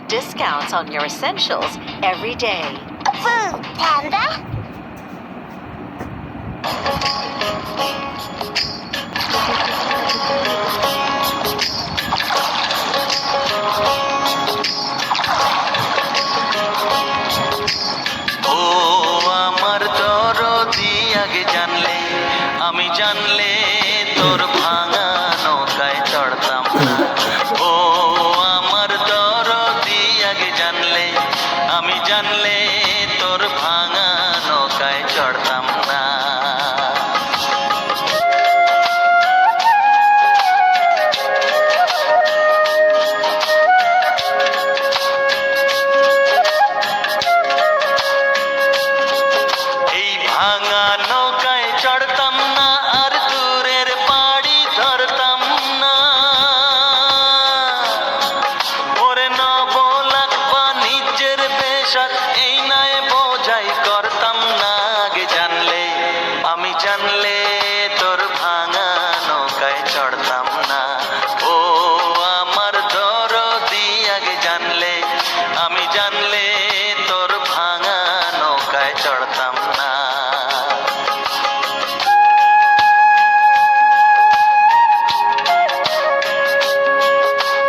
Discounts on your essentials every day. Food Panda? ও আমার দরদি আগে জানলে আমি জানলে তোর ভাঙা নৌকায় চড়তাম না। ও আমার দরদি আগে জানলে আমি জানলে তোর ভাঙা নৌকায় চড়তাম না। এই ভাঙা নৌকায় চড়তাম না আর দূরের পাড়ি ধরতাম না। ওরে নবলাখ বাণিজ্যের পেশা এই নয় বোঝাই করতাম না। আগে জানলে আমি জানলে তোর ভাঙা নৌকায় চড়তাম না। ও আমার দরদি আগে জানলে আমি জানলে তোর ভাঙা নৌকায় চড়তাম না।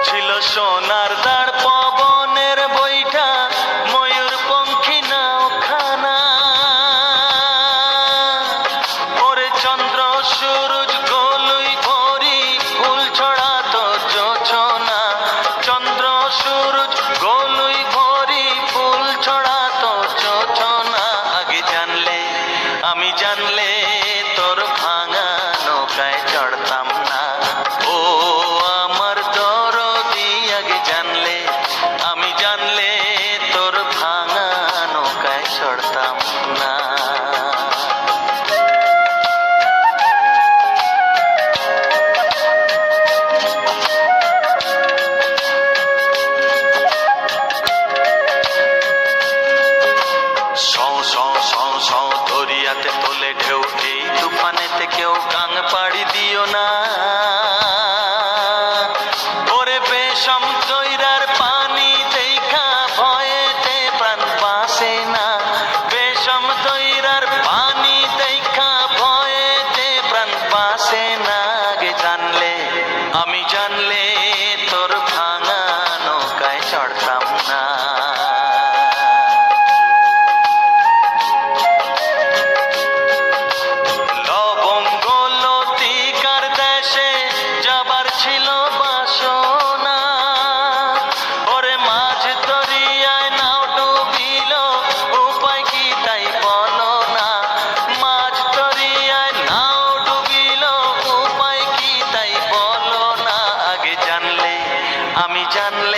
ছিল সোনার দাঁড় পবনের বৈঠা ময়ূর পঙ্খী নাওখানা। ওরে চন্দ্র সূরজ গোলুই ভরি ফুল ছড়াতো জোছনা। চন্দ্র সূরজ গোলুই ভরি ফুল ছড়াতো জোছনা। আগে জানলে আমি জানলে তোর ভাঙা নৌকায় চড়তাম না। ও আমার দরদি আগে জানলে আমি জানলে তোর ভাঙা নৌকায় চড়তাম না। সৌ সৌ সৌ সৌ দরিয়াতে তোলে ঢেউ এই তুফানেতে কেউ গাং পাড়ি দিও না। ওরে বেশম দইরার পানি দেখা ভয়েতে প্রাণ বাসে না। বেশম দইরার পানি দেখা ভয়েতে প্রাণ বাসে না। আগে জানলে আমি জানলে তোর ভাঙা নৌকায় চড়তাম না। লবঙ্গ লতিকার দেশে যাবার ছিল বাসনা। ওরে মাঝ দরিয়ায় নাও ডুবিল উপায় কি তাই বলো না। মাঝ দরিয়ায় নাও ডুবিল উপায় কি তাই বলো না। আগে জানলে আমি জানলে